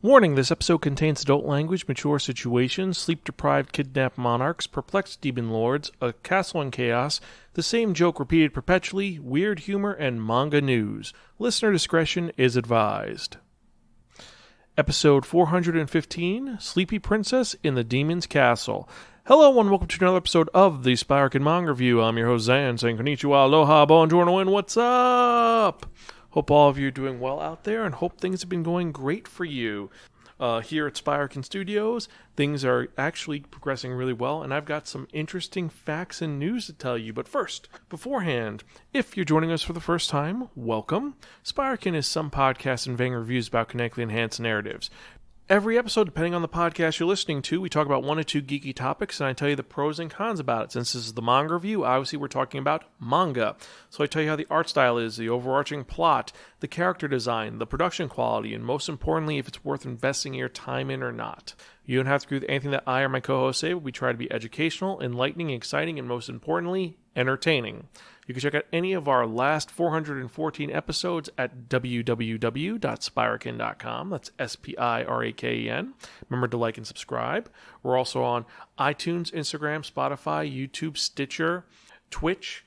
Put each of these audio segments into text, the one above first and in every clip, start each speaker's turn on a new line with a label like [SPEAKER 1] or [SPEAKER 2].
[SPEAKER 1] Warning, this episode contains adult language, mature situations, sleep-deprived kidnapped monarchs, perplexed demon lords, a castle in chaos, the same joke repeated perpetually, weird humor, and manga news. Listener discretion is advised. Episode 415, Sleepy Princess in the Demon's Castle. Hello and welcome to another episode of the Spiraken Manga Review. I'm your host Zan, saying konnichiwa, aloha, bonjour, and what's up? Hope all of you are doing well out there and hope things have been going great for you. Here at Spiraken Studios, things are actually progressing really well, and I've got some interesting facts and news to tell you. But first, beforehand, if you're joining us for the first time, welcome. Spiraken is some podcasts and vague reviews about connectly enhanced narratives. Every episode, depending on the podcast you're listening to, we talk about one or two geeky topics, and I tell you the pros and cons about it. Since this is the manga review, obviously we're talking about manga. So I tell you how the art style is, the overarching plot, the character design, the production quality, and most importantly, if it's worth investing your time in or not. You don't have to agree with anything that I or my co-hosts say, but we try to be educational, enlightening, exciting, and most importantly, entertaining. You can check out any of our last 414 episodes at www.spiraken.com. That's Spiraken. Remember to like and subscribe. We're also on iTunes, Instagram, Spotify, YouTube, Stitcher, Twitch,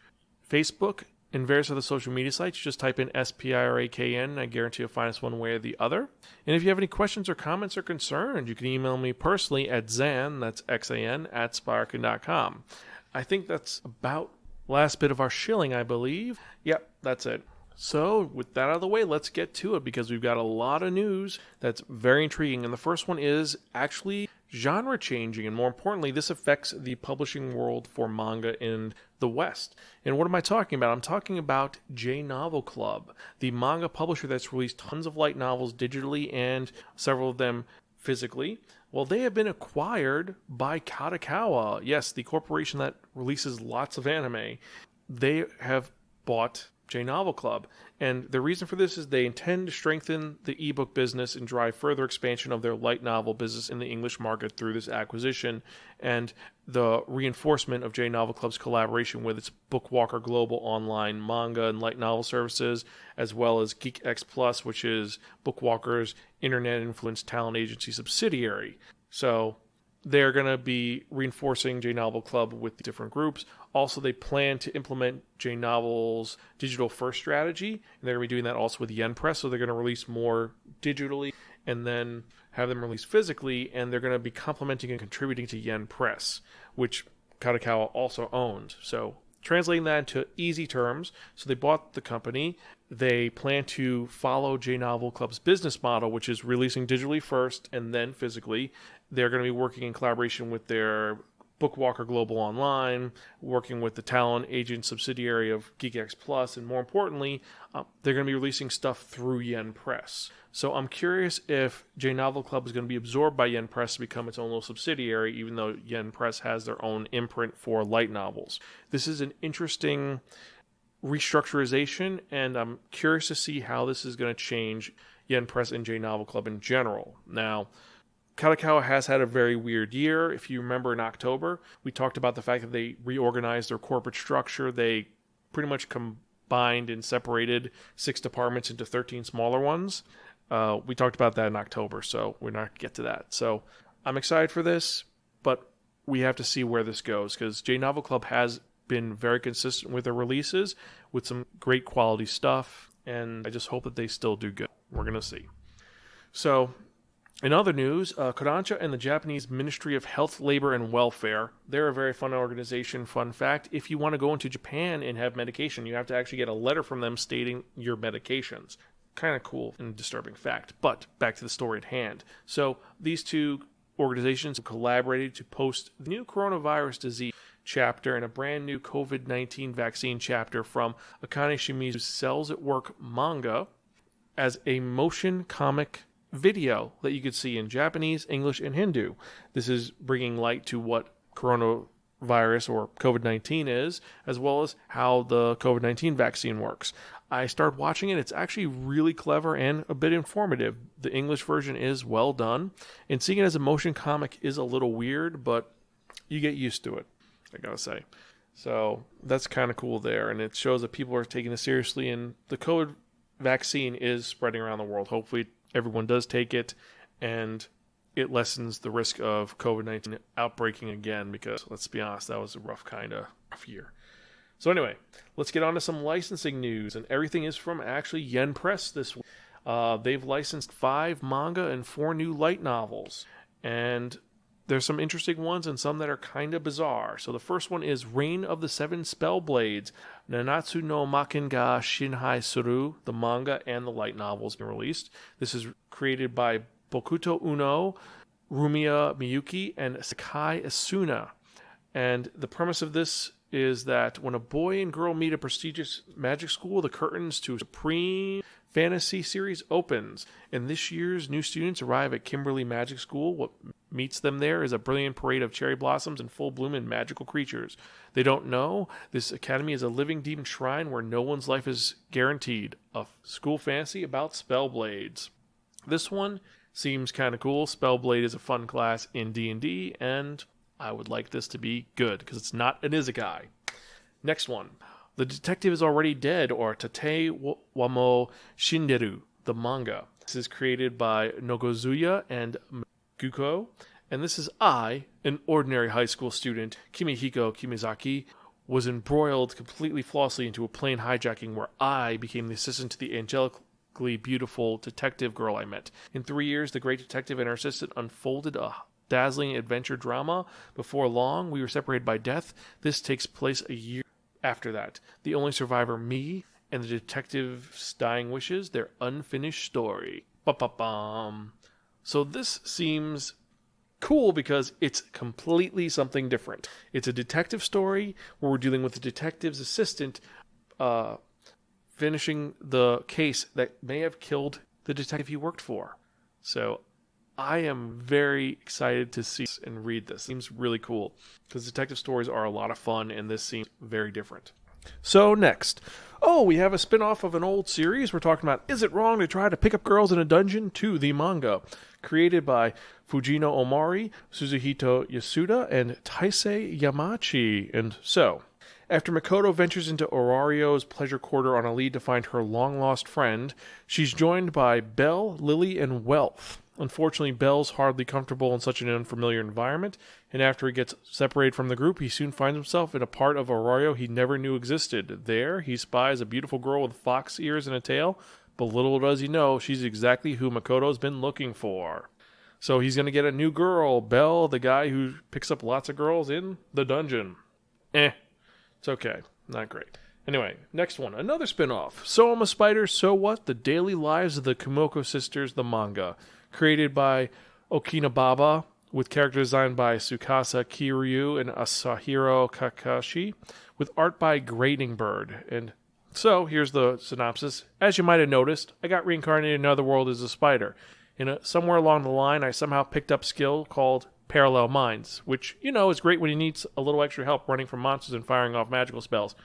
[SPEAKER 1] Facebook, and various other social media sites. Just type in Spiraken. I guarantee you'll find us one way or the other. And if you have any questions or comments or concerns, you can email me personally at Zan, that's Xan, at Spiraken.com. I think that's about last bit of our shilling, I believe. Yep, that's it. So, with that out of the way, let's get to it because we've got a lot of news that's very intriguing. And the first one is actually genre changing. And more importantly, this affects the publishing world for manga in the West. And what am I talking about? I'm talking about J Novel Club, the manga publisher that's released tons of light novels digitally and several of them physically. Well, they have been acquired by Kadokawa. Yes, the corporation that releases lots of anime. They have bought J Novel Club. And the reason for this is they intend to strengthen the ebook business and drive further expansion of their light novel business in the English market through this acquisition and the reinforcement of J Novel Club's collaboration with its Bookwalker Global online manga and light novel services, as well as GeekX Plus, which is Bookwalker's internet-influenced talent agency subsidiary. So they're going to be reinforcing J Novel Club with different groups. Also, they plan to implement J Novel's digital-first strategy, and they're going to be doing that also with Yen Press, so they're going to release more digitally and then have them released physically, and they're going to be complementing and contributing to Yen Press, which Kadokawa also owns. So translating that into easy terms, so they bought the company. They plan to follow J Novel Club's business model, which is releasing digitally first and then physically. They're going to be working in collaboration with their Bookwalker Global Online, working with the talent agent subsidiary of GeekX Plus, and more importantly, they're going to be releasing stuff through Yen Press. So I'm curious if J Novel Club is going to be absorbed by Yen Press to become its own little subsidiary, even though Yen Press has their own imprint for light novels. This is an interesting restructurization, and I'm curious to see how this is going to change Yen Press and J Novel Club in general. Now, Kadokawa has had a very weird year. If you remember in October, we talked about the fact that they reorganized their corporate structure. They pretty much combined and separated 6 departments into 13 smaller ones. We talked about that in October, so we're not going to get to that. So I'm excited for this, but we have to see where this goes because J Novel Club has been very consistent with their releases with some great quality stuff, and I just hope that they still do good. We're going to see. So, in other news, Kodansha and the Japanese Ministry of Health, Labor, and Welfare, they're a very fun organization. Fun fact, if you want to go into Japan and have medication, you have to actually get a letter from them stating your medications. Kind of cool and disturbing fact. But back to the story at hand. So these two organizations have collaborated to post the new coronavirus disease chapter and a brand new COVID-19 vaccine chapter from Akane Shimizu's Cells at Work manga as a motion comic video that you could see in Japanese, English, and Hindu. This is bringing light to what coronavirus or COVID-19 is, as well as how the COVID-19 vaccine works. I started watching it. It's actually really clever and a bit informative. The English version is well done, and seeing it as a motion comic is a little weird, but you get used to it, I gotta say. So that's kind of cool there, and it shows that people are taking this seriously, and the COVID vaccine is spreading around the world. Hopefully everyone does take it and it lessens the risk of COVID-19 outbreaking again, because let's be honest, that was a rough year. So anyway, let's get on to some licensing news, and everything is from actually Yen Press this week. They've licensed 5 manga and 4 new light novels, and there's some interesting ones and some that are kind of bizarre. So the first one is Reign of the Seven Spellblades, Nanatsu no Maken ga Shinhai Suru. The manga and the light novel has been released. This is created by Bokuto Uno, Rumiya Miyuki, and Sakai Asuna. And the premise of this is that when a boy and girl meet at a prestigious magic school, the curtains to a supreme fantasy series opens. And this year's new students arrive at Kimberly Magic School. What meets them there is a brilliant parade of cherry blossoms in full bloom and magical creatures. They don't know this academy is a living demon shrine where no one's life is guaranteed. A school fantasy about Spellblades. This one seems kind of cool. Spellblade is a fun class in D&D, and I would like this to be good, because it's not an isekai. Next one. The Detective is Already Dead, or Tate Wamo Shinderu, the manga. This is created by Nogozuya and Guko, and this is I, an ordinary high school student, Kimihiko Kimizaki, was embroiled completely flawlessly into a plane hijacking where I became the assistant to the angelically beautiful detective girl I met. In 3 years, the great detective and her assistant unfolded a dazzling adventure drama. Before long, we were separated by death. This takes place a year after that. The only survivor, me, and the detective's dying wishes, their unfinished story. Ba-ba-bum. So this seems cool because it's completely something different. It's a detective story where we're dealing with the detective's assistant finishing the case that may have killed the detective he worked for. So I am very excited to see and read this. It seems really cool because detective stories are a lot of fun, and this seems very different. So next, we have a spin-off of an old series. We're talking about Is It Wrong to Try to Pick Up Girls in a Dungeon 2, the manga, created by Fujino Omari, Suzuhito Yasuda, and Taisei Yamachi. And so, after Makoto ventures into Orario's pleasure quarter on a lead to find her long-lost friend, she's joined by Belle, Lily, and Wealth. Unfortunately, Belle's hardly comfortable in such an unfamiliar environment, and after he gets separated from the group, he soon finds himself in a part of Orario he never knew existed. There, he spies a beautiful girl with fox ears and a tail, but little does he know, she's exactly who Makoto's been looking for. So he's going to get a new girl, Belle, the guy who picks up lots of girls in the dungeon. It's okay. Not great. Anyway, next one. Another spin-off. So I'm a Spider, So What? The Daily Lives of the Kumoko Sisters, the manga. Created by Okinababa, with character design by Tsukasa Kiryu and Asahiro Kakashi, with art by Grading Bird. And so, here's the synopsis. As you might have noticed, I got reincarnated in another world as a spider. Somewhere along the line, I somehow picked up skill called Parallel Minds, which, is great when you need a little extra help running from monsters and firing off magical spells.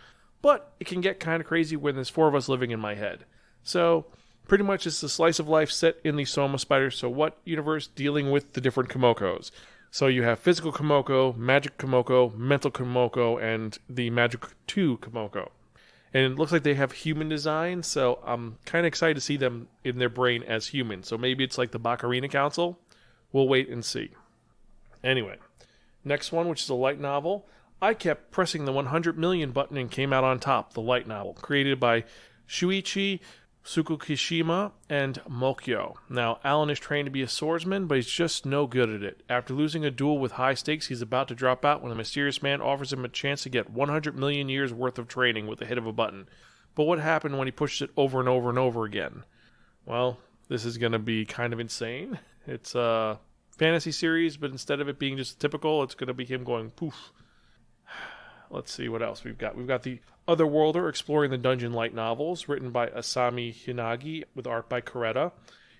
[SPEAKER 1] But it can get kind of crazy when there's 4 of us living in my head. So, pretty much it's the slice of life set in the Soma Spider So What universe dealing with the different Kumokos. So you have physical Kumoko, magic Kumoko, mental Kumoko, and the magic 2 Kumoko. And it looks like they have human design, so I'm kind of excited to see them in their brain as humans. So maybe it's like the Baccarina Council. We'll wait and see. Anyway, next one, which is a light novel. I kept pressing the 100 million button and came out on top, the light novel, created by Shuichi Tsukishima and Mokyo. Now, Alan is trained to be a swordsman, but he's just no good at it. After losing a duel with high stakes, he's about to drop out when a mysterious man offers him a chance to get 100 million years worth of training with the hit of a button. But what happened when he pushed it over and over and over again? Well, this is going to be kind of insane. It's a fantasy series, but instead of it being just typical, it's going to be him going poof. Let's see what else we've got. We've got the Otherworlder Exploring the Dungeon light novels, written by Asami Hinagi, with art by Coretta.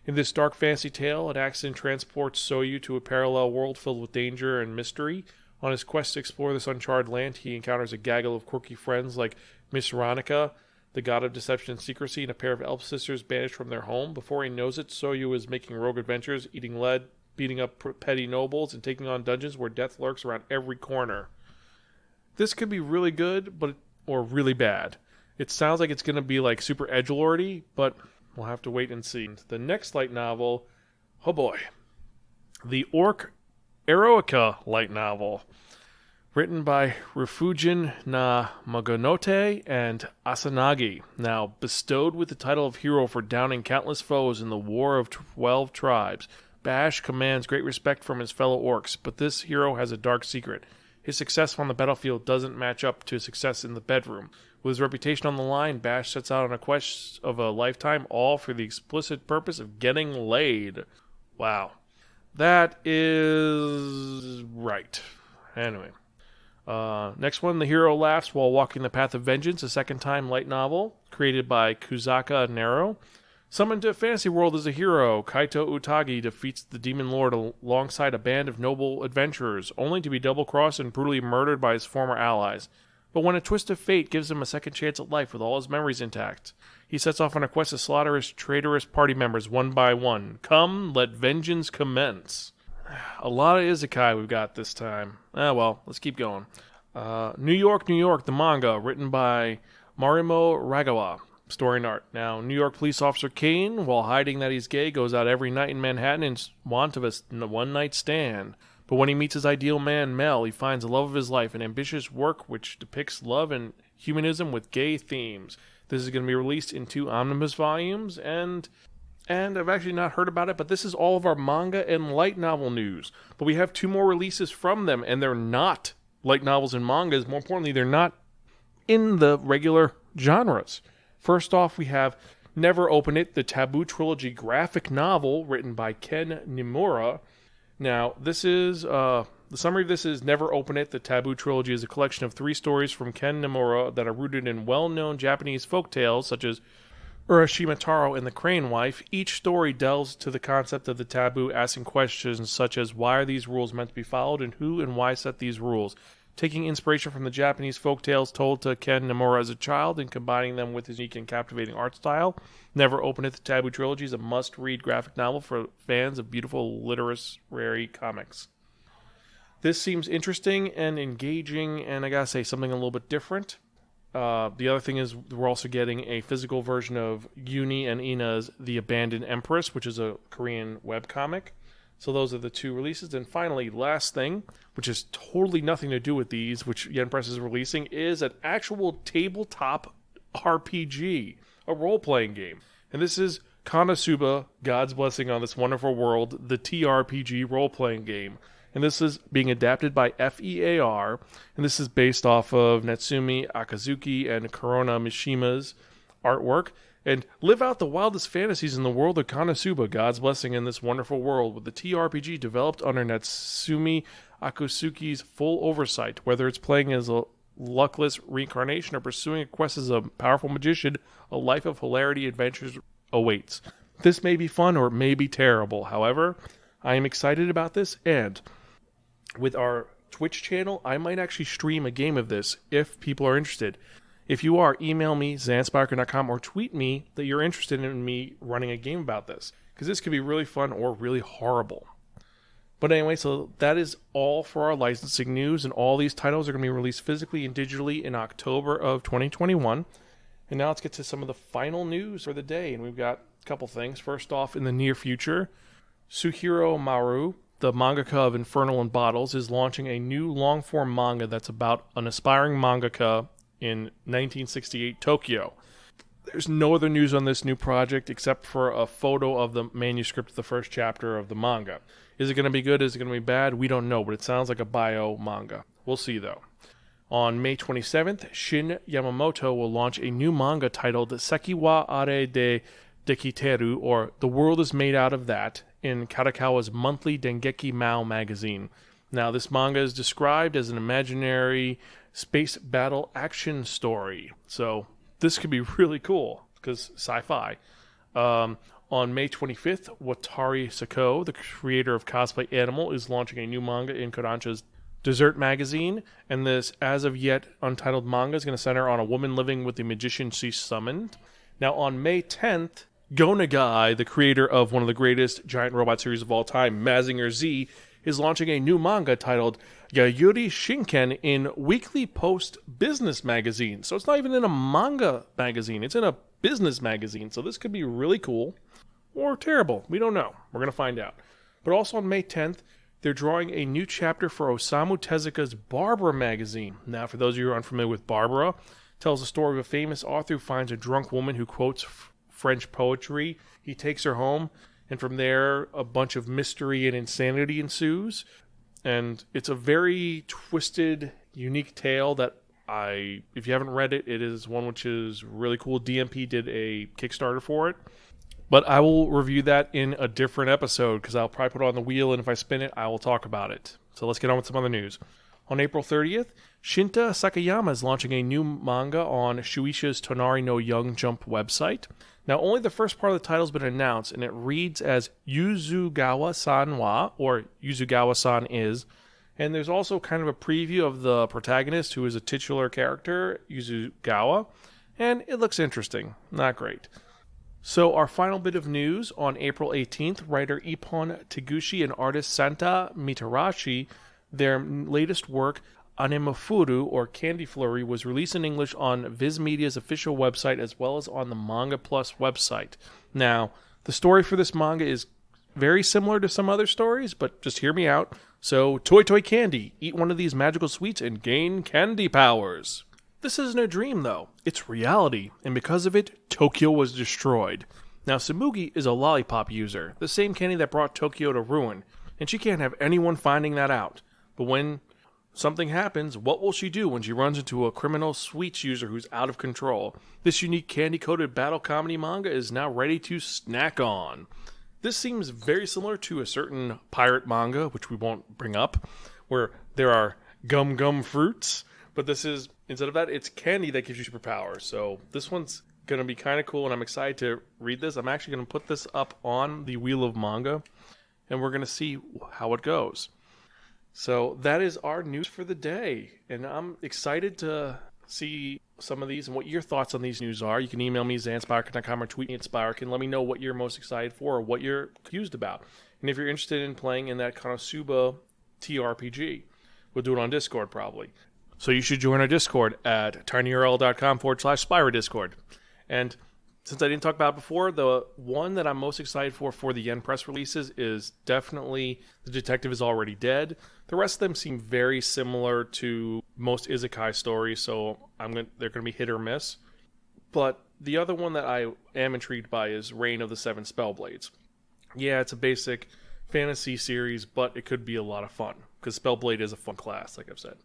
[SPEAKER 1] In this dark fantasy tale, an accident transports Soyu to a parallel world filled with danger and mystery. On his quest to explore this uncharted land, he encounters a gaggle of quirky friends like Miss Ronica, the god of deception and secrecy, and a pair of elf sisters banished from their home. Before he knows it, Soyu is making rogue adventures, eating lead, beating up petty nobles, and taking on dungeons where death lurks around every corner. This could be really good, or really bad. It sounds like it's going to be like super edgelordy, but we'll have to wait and see. The next light novel, oh boy, The Orc Eroica light novel, written by Refugin na Maganote and Asanagi, now bestowed with the title of hero for downing countless foes in the War of 12 Tribes. Bash commands great respect from his fellow orcs, but this hero has a dark secret. His success on the battlefield doesn't match up to his success in the bedroom. With his reputation on the line, Bash sets out on a quest of a lifetime, all for the explicit purpose of getting laid. Wow. That is right. Anyway. Next one, The Hero Laughs While Walking the Path of Vengeance, a second-time light novel, created by Kusaka Nero. Summoned to a fantasy world as a hero, Kaito Utagi defeats the Demon Lord alongside a band of noble adventurers, only to be double-crossed and brutally murdered by his former allies. But when a twist of fate gives him a second chance at life with all his memories intact, he sets off on a quest to slaughter his traitorous party members one by one. Come, let vengeance commence. A lot of isekai we've got this time. Well, let's keep going. New York, New York, the manga, written by Marimo Ragawa. Story and art. Now, New York police officer Kane, while hiding that he's gay, goes out every night in Manhattan in want of a one-night stand. But when he meets his ideal man, Mel, he finds the love of his life, an ambitious work which depicts love and humanism with gay themes. This is going to be released in 2 omnibus volumes, and I've actually not heard about it, but this is all of our manga and light novel news. But we have 2 more releases from them, and they're not light novels and mangas. More importantly, they're not in the regular genres. First off, we have Never Open It, the Taboo Trilogy graphic novel written by Ken Nimura. Now, this is, the summary of this is Never Open It, the Taboo Trilogy is a collection of 3 stories from Ken Nimura that are rooted in well-known Japanese folktales such as Urashima Taro and the Crane Wife. Each story delves to the concept of the taboo, asking questions such as why are these rules meant to be followed and who and why set these rules. Taking inspiration from the Japanese folktales told to Ken Nimura as a child and combining them with his unique and captivating art style, Never Open It, the Taboo Trilogy is a must-read graphic novel for fans of beautiful literary comics. This seems interesting and engaging, and I gotta say, something a little bit different. The other thing is we're also getting a physical version of Uni and Ina's The Abandoned Empress, which is a Korean webcomic. So those are the 2 releases. And finally, last thing, which has totally nothing to do with these, which Yen Press is releasing, is an actual tabletop RPG, a role-playing game. And this is Konosuba, God's Blessing on This Wonderful World, the TRPG role-playing game. And this is being adapted by FEAR, and this is based off of Natsumi Akazuki and Korona Mishima's artwork. And live out the wildest fantasies in the world of Konosuba, God's Blessing in This Wonderful World, with the TRPG developed under Natsumi Akazuki's full oversight. Whether it's playing as a luckless reincarnation or pursuing a quest as a powerful magician, a life of hilarity adventures awaits. This may be fun or it may be terrible. However, I am excited about this, and with our Twitch channel, I might actually stream a game of this if people are interested. If you are, email me, zansparker.com, or tweet me that you're interested in me running a game about this, because this could be really fun or really horrible. But anyway, so that is all for our licensing news, and all these titles are going to be released physically and digitally in October of 2021. And now let's get to some of the final news for the day, and we've got a couple things. First off, in the near future, Suhiro Maru, the mangaka of Infernal in Bottles, is launching a new long-form manga that's about an aspiring mangaka in 1968 Tokyo. There's no other news on this new project except for a photo of the manuscript of the first chapter of the manga. Is it going to be good? Is it going to be bad? We don't know, but it sounds like a bio manga. We'll see, though. On May 27th, Shin Yamamoto will launch a new manga titled Sekiwa Are de Dekiteru, or The World is Made Out of That, in Kadokawa's monthly Dengeki Mao magazine. Now, this manga is described as an imaginary space battle action story. So, this could be really cool, because sci-fi. On May 25th, Watari Sako, the creator of Cosplay Animal, is launching a new manga in Kodansha's Dessert magazine, and this as of yet untitled manga is going to center on a woman living with the magician she summoned. Now, on May 10th, Go Nagai, the creator of one of the greatest giant robot series of all time, Mazinger Z, is launching a new manga titled Yayuri Shinken in Weekly Post Business Magazine. So it's not even in a manga magazine, it's in a business magazine. So this could be really cool or terrible. We don't know. We're going to find out. But also on May 10th, they're drawing a new chapter for Osamu Tezuka's Barbara magazine. Now, for those of you who are unfamiliar with Barbara, it tells the story of a famous author who finds a drunk woman who quotes French poetry. He takes her home, and from there, a bunch of mystery and insanity ensues. And it's a very twisted, unique tale that if you haven't read it, it is one which is really cool. DMP did a Kickstarter for it. But I will review that in a different episode because I'll probably put it on the wheel, and if I spin it, I will talk about it. So let's get on with some other news. On April 30th, Shinta Sakayama is launching a new manga on Shueisha's Tonari no Young Jump website. Now, only the first part of the title has been announced, and it reads as Yuzugawa-san wa, or Yuzugawa-san is. And there's also kind of a preview of the protagonist, who is a titular character, Yuzugawa. And it looks interesting. Not great. So our final bit of news, on April 18th, writer Ippon Taguchi and artist Santa Mitarashi, their latest work, Anemafuru, or Candy Flurry, was released in English on Viz Media's official website as well as on the Manga Plus website. Now, the story for this manga is very similar to some other stories, but just hear me out. So, Toy Toy Candy, eat one of these magical sweets and gain candy powers. This isn't a dream, though. It's reality, and because of it, Tokyo was destroyed. Now, Samugi is a lollipop user, the same candy that brought Tokyo to ruin, and she can't have anyone finding that out. But when something happens, what will she do when she runs into a criminal sweets user who's out of control? This unique candy-coated battle comedy manga is now ready to snack on. This seems very similar to a certain pirate manga, which we won't bring up, where there are gum fruits, but this is, instead of that, it's candy that gives you superpowers. So this one's going to be kind of cool, and I'm excited to read this. I'm actually going to put this up on the Wheel of Manga, and we're going to see how it goes. So that is our news for the day, and I'm excited to see some of these and what your thoughts on these news are. You can email me, zanspiraken.com, or tweet me at Spiraken. Let me know what you're most excited for or what you're confused about. And if you're interested in playing in that Konosuba TRPG, we'll do it on Discord probably. So you should join our Discord at tinyurl.com/Spira Discord. And since I didn't talk about it before, the one that I'm most excited for the Yen press releases is definitely The Detective Is Already Dead. The rest of them seem very similar to most isekai stories, so they're going to be hit or miss. But the other one that I am intrigued by is Reign of the Seven Spellblades. Yeah, it's a basic fantasy series, but it could be a lot of fun, because Spellblade is a fun class, like I've said.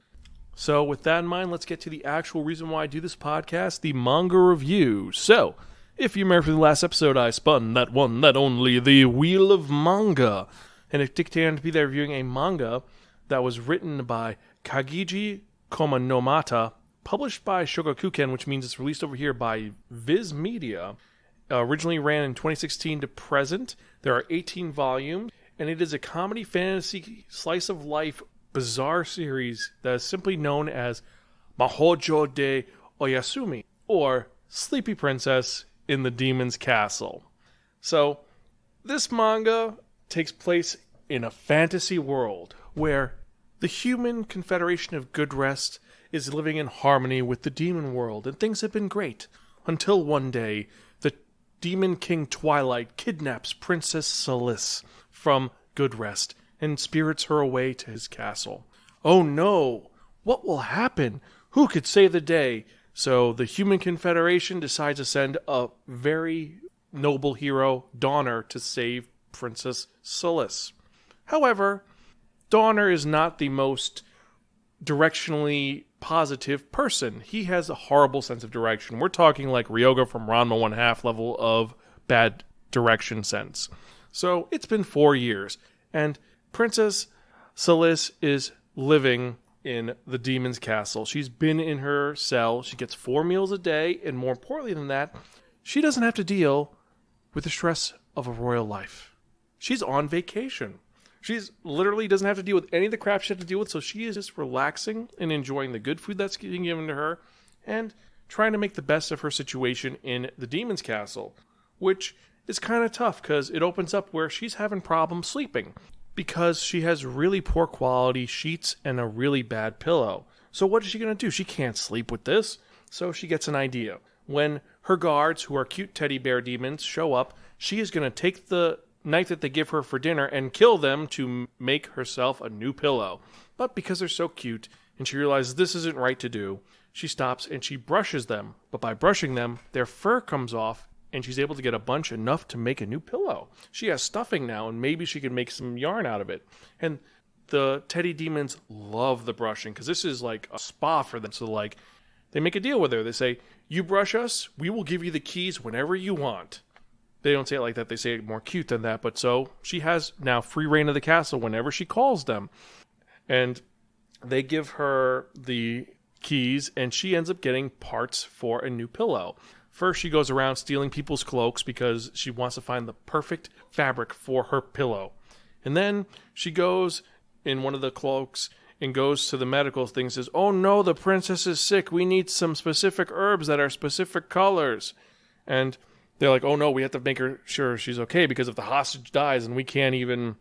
[SPEAKER 1] So with that in mind, let's get to the actual reason why I do this podcast, the manga review. So, if you remember from the last episode, I spun that one, that only, the Wheel of Manga. And it dictated to be there reviewing a manga that was written by Kagiji Kumanomata, published by Shogakukan, which means it's released over here by Viz Media. Originally ran in 2016 to present. There are 18 volumes, and it is a comedy fantasy slice of life bizarre series that is simply known as Maojo de Oyasumi, or Sleepy Princess in the Demon's Castle. So, this manga takes place in a fantasy world where the human Confederation of Good Rest is living in harmony with the demon world, and things have been great until one day the Demon King Twilight kidnaps Princess Syalist from Good Rest and spirits her away to his castle. Oh no! What will happen? Who could save the day? So the Human Confederation decides to send a very noble hero, Donner, to save Princess Syalist. However, Donner is not the most directionally positive person. He has a horrible sense of direction. We're talking like Ryoga from Ranma 1/2 level of bad direction sense. So it's been 4 years, and Princess Syalist is living in the demon's castle. She's been in her cell. She gets 4 meals a day, and more importantly than that, she doesn't have to deal with the stress of a royal life. She's on vacation. She's literally doesn't have to deal with any of the crap she had to deal with, so she is just relaxing and enjoying the good food that's being given to her and trying to make the best of her situation in the demon's castle, which is kind of tough because it opens up where she's having problems sleeping because she has really poor quality sheets and a really bad pillow. So what is she going to do? She can't sleep with this. So she gets an idea. When her guards, who are cute teddy bear demons, show up, she is going to take the knife that they give her for dinner and kill them to make herself a new pillow. But because they're so cute and she realizes this isn't right to do, she stops and she brushes them. But by brushing them, their fur comes off and she's able to get a bunch enough to make a new pillow. She has stuffing now and maybe she can make some yarn out of it. And the teddy demons love the brushing because this is like a spa for them. So like they make a deal with her. They say, you brush us, we will give you the keys whenever you want. They don't say it like that. They say it more cute than that. But so she has now free reign of the castle whenever she calls them. And they give her the keys and she ends up getting parts for a new pillow. First, she goes around stealing people's cloaks because she wants to find the perfect fabric for her pillow. And then she goes in one of the cloaks and goes to the medical thing and says, oh no, the princess is sick. We need some specific herbs that are specific colors. And they're like, oh no, we have to make sure she's okay because if the hostage dies and we can't even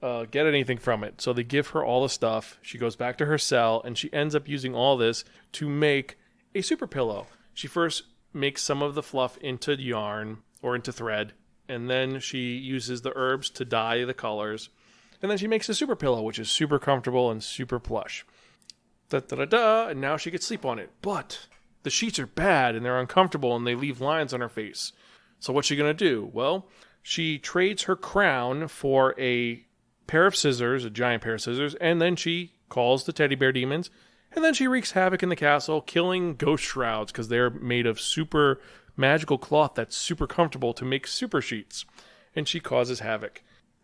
[SPEAKER 1] get anything from it. So they give her all the stuff. She goes back to her cell and she ends up using all this to make a super pillow. She first makes some of the fluff into yarn or into thread, and then she uses the herbs to dye the colors. And then she makes a super pillow, which is super comfortable and super plush. And now she can sleep on it. But the sheets are bad and they're uncomfortable and they leave lines on her face. So what's she going to do? Well, she trades her crown for a pair of scissors, a giant pair of scissors, and then she calls the teddy bear demons. And then she wreaks havoc in the castle, killing ghost shrouds because they're made of super magical cloth that's super comfortable to make super sheets. And she causes havoc.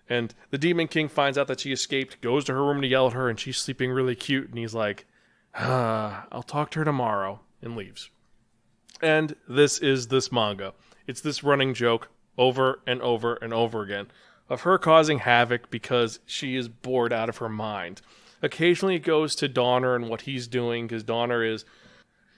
[SPEAKER 1] And the Demon King finds out that she escaped, goes to her room to yell at her, and she's sleeping really cute. And he's like, I'll talk to her tomorrow, and leaves. And this is this manga. It's this running joke over and over and over again of her causing havoc because she is bored out of her mind. Occasionally it goes to Donner and what he's doing, because Donner is,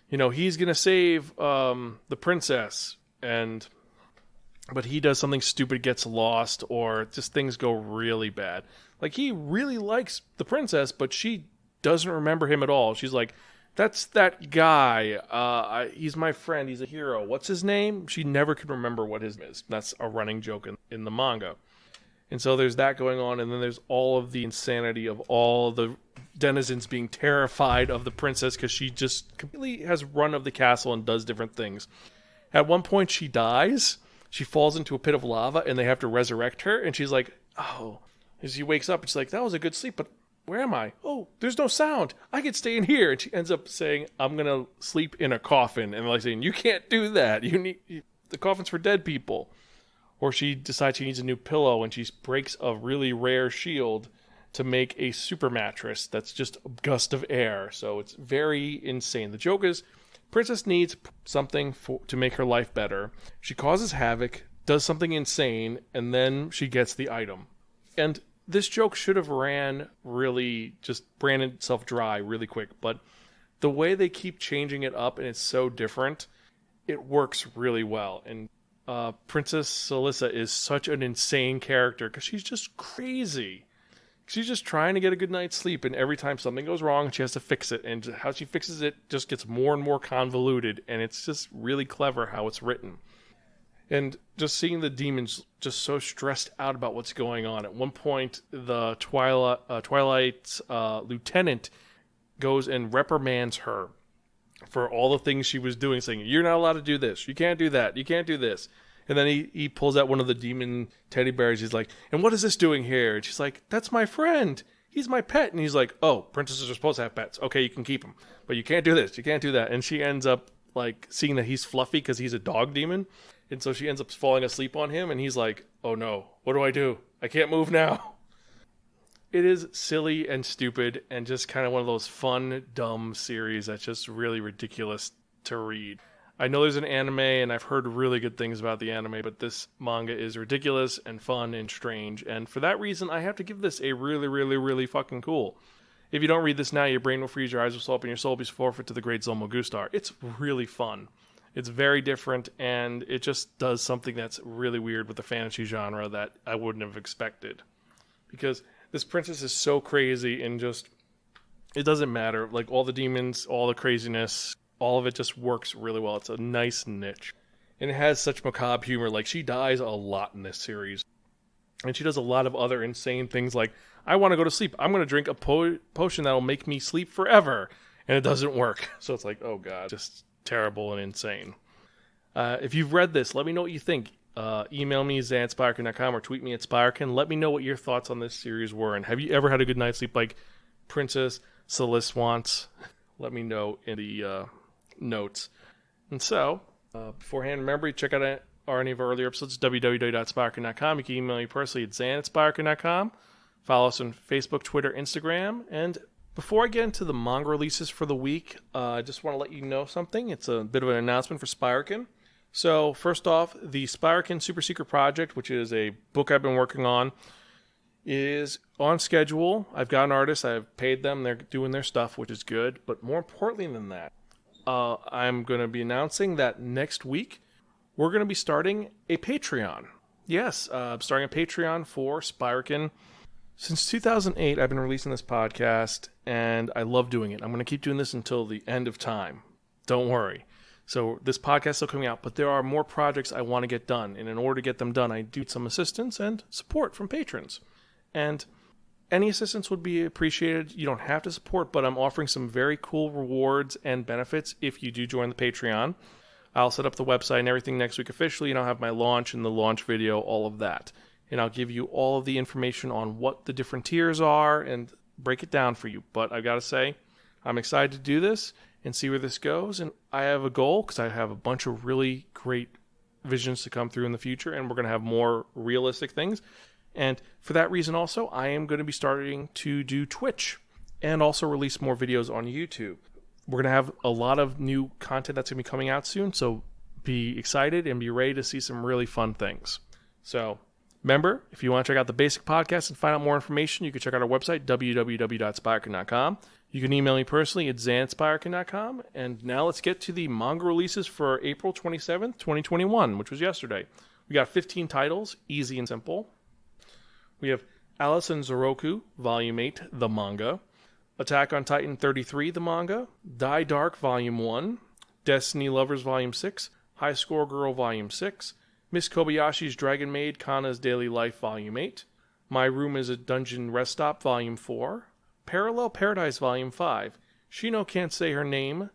[SPEAKER 1] he's going to save the princess, but he does something stupid, gets lost, or just things go really bad. Like, he really likes the princess, but she doesn't remember him at all. She's like, that's that guy. He's my friend. He's a hero. What's his name? She never can remember what his name is. That's a running joke in the manga. And so there's that going on, and then there's all of the insanity of all the denizens being terrified of the princess because she just completely has run of the castle and does different things. At one point, she dies. She falls into a pit of lava, and they have to resurrect her, and she's like, oh. And she wakes up, and she's like, that was a good sleep, but where am I? Oh, there's no sound. I could stay in here. And she ends up saying, I'm going to sleep in a coffin. And they're like saying, you can't do that. The coffin's for dead people. Or she decides she needs a new pillow and she breaks a really rare shield to make a super mattress that's just a gust of air. So it's very insane. The joke is, Princess needs something to make her life better. She causes havoc, does something insane, and then she gets the item. And this joke should have ran itself dry really quick. But the way they keep changing it up and it's so different, it works really well. And Princess Syalist is such an insane character because she's just crazy. She's just trying to get a good night's sleep, and every time something goes wrong, she has to fix it. And how she fixes it just gets more and more convoluted, and it's just really clever how it's written. And just seeing the demons just so stressed out about what's going on. At one point, the Twilight's lieutenant goes and reprimands her for all the things she was doing, saying, you're not allowed to do this. You can't do that. You can't do this. And then he pulls out one of the demon teddy bears. He's like, and what is this doing here? And she's like, that's my friend. He's my pet. And he's like, oh, princesses are supposed to have pets. Okay, you can keep him. But you can't do this. You can't do that. And she ends up like seeing that he's fluffy because he's a dog demon. And so she ends up falling asleep on him. And he's like, oh no, what do I do? I can't move now. It is silly and stupid and just kind of one of those fun, dumb series that's just really ridiculous to read. I know there's an anime, and I've heard really good things about the anime, but this manga is ridiculous and fun and strange. And for that reason, I have to give this a really, really, really fucking cool. If you don't read this now, your brain will freeze, your eyes will swell up, and your soul will be forfeit to the great Zomo Gustar. It's really fun. It's very different, and it just does something that's really weird with the fantasy genre that I wouldn't have expected. Because this princess is so crazy and just, it doesn't matter. Like, all the demons, all the craziness, all of it just works really well. It's a nice niche. And it has such macabre humor. Like, she dies a lot in this series. And she does a lot of other insane things like, I want to go to sleep. I'm going to drink a potion that will make me sleep forever. And it doesn't work. So it's like, oh God, just terrible and insane. If you've read this, let me know what you think. Email me, zan@spiraken.com, or tweet me at Spiraken. Let me know what your thoughts on this series were. And have you ever had a good night's sleep like Princess Syalist wants? Let me know in the notes. And so, beforehand, remember, check out any of our earlier episodes, www.spiraken.com. You can email me personally at zan@spiraken.com. Follow us on Facebook, Twitter, Instagram. And before I get into the manga releases for the week, I just want to let you know something. It's a bit of an announcement for Spiraken. So, first off, the Spiraken Super Secret Project, which is a book I've been working on, is on schedule. I've got an artist. I've paid them. They're doing their stuff, which is good. But more importantly than that, I'm going to be announcing that next week, we're going to be starting a Patreon. Yes, I'm starting a Patreon for Spiraken. Since 2008, I've been releasing this podcast, and I love doing it. I'm going to keep doing this until the end of time. Don't worry. So this podcast is still coming out, but there are more projects I want to get done. And in order to get them done, I do need some assistance and support from patrons. And any assistance would be appreciated. You don't have to support, but I'm offering some very cool rewards and benefits if you do join the Patreon. I'll set up the website and everything next week officially, and I'll have my launch and the launch video, all of that. And I'll give you all of the information on what the different tiers are and break it down for you. But I've got to say, I'm excited to do this and see where this goes. And I have a goal because I have a bunch of really great visions to come through in the future, and we're going to have more realistic things. And for that reason also, I am going to be starting to do Twitch and also release more videos on YouTube. We're going to have a lot of new content that's going to be coming out soon, so be excited and be ready to see some really fun things. So remember, if you want to check out the basic podcast and find out more information, you can check out our website, www.spiraken.com. You can email me personally at zan@spiraken.com. And now let's get to the manga releases for April 27th, 2021, which was yesterday. We got 15 titles, easy and simple. We have Alice in Zoroku, Volume 8, the manga. Attack on Titan 33, the manga. Die Dark, Volume 1. Destiny Lovers, Volume 6. High Score Girl, Volume 6. Miss Kobayashi's Dragon Maid, Kana's Daily Life, Volume 8. My Room is a Dungeon Rest Stop, Volume 4. Parallel Paradise, Volume 5. Shino Can't Say Her Name.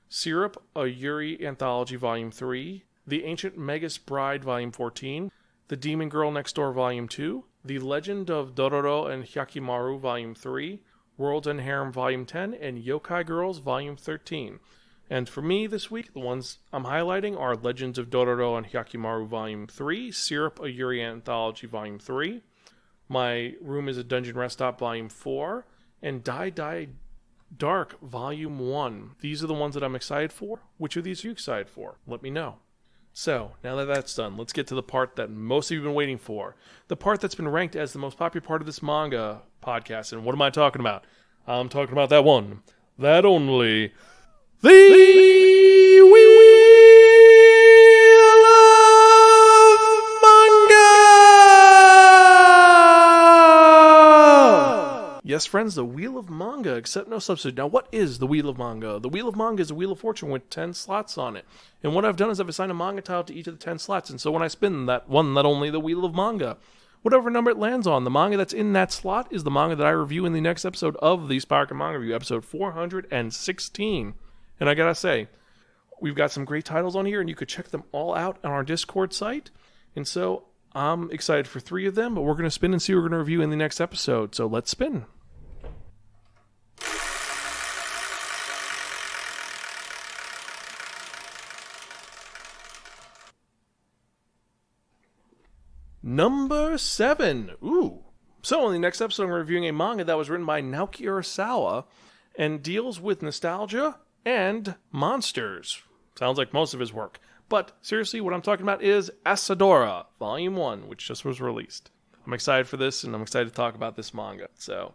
[SPEAKER 1] Syrup, a Yuri Anthology, Volume 3. The Ancient Magus Bride, Volume 14. The Demon Girl Next Door, Volume 2. The Legend of Dororo and Hyakimaru, Volume 3. Worlds and Harem, Volume 10. And Yokai Girls, Volume 13. And for me this week, the ones I'm highlighting are Legends of Dororo and Hyakimaru, Volume 3. Syrup, a Yuri Anthology, Volume 3. My Room is a Dungeon Rest Stop, Volume 4. And Die Dark, Volume 1. These are the ones that I'm excited for. Which of these are you excited for? Let me know. So, now that that's done, let's get to the part that most of you have been waiting for. The part that's been ranked as the most popular part of this manga podcast. And what am I talking about? I'm talking about that one. That only. The Wheel of Manga! Yes, friends, the Wheel of Manga, except no substitute. Now, what is the Wheel of Manga? The Wheel of Manga is a Wheel of Fortune with 10 slots on it. And what I've done is I've assigned a manga title to each of the 10 slots. And so when I spin that one, not only the Wheel of Manga, whatever number it lands on, the manga that's in that slot is the manga that I review in the next episode of the Spiraken Manga Review, episode 416. And I gotta say, we've got some great titles on here, and you could check them all out on our Discord site. And so I'm excited for 3 of them, but we're going to spin and see what we're going to review in the next episode. So let's spin. Number 7. Ooh. So in the next episode, we're reviewing a manga that was written by Naoki Urasawa and deals with nostalgia and monsters. Sounds like most of his work. But seriously, what I'm talking about is Asadora, Volume 1, which just was released. I'm excited for this, and I'm excited to talk about this manga. So,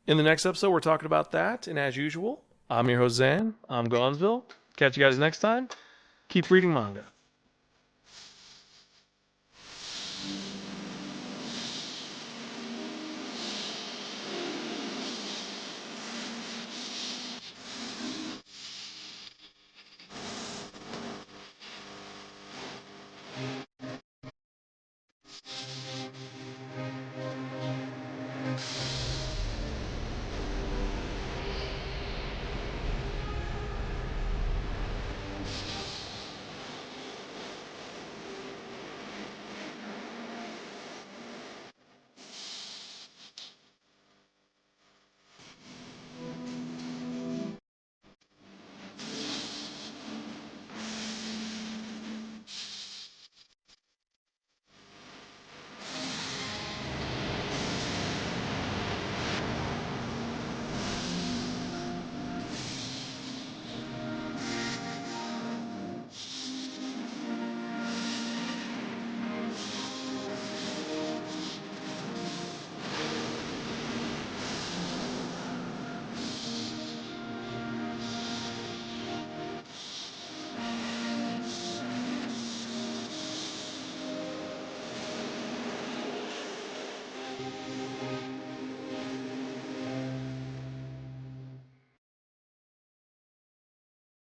[SPEAKER 1] in the next episode, we're talking about that. And as usual, I'm your host, Zan. I'm Gonzville. Catch you guys next time. Keep reading manga.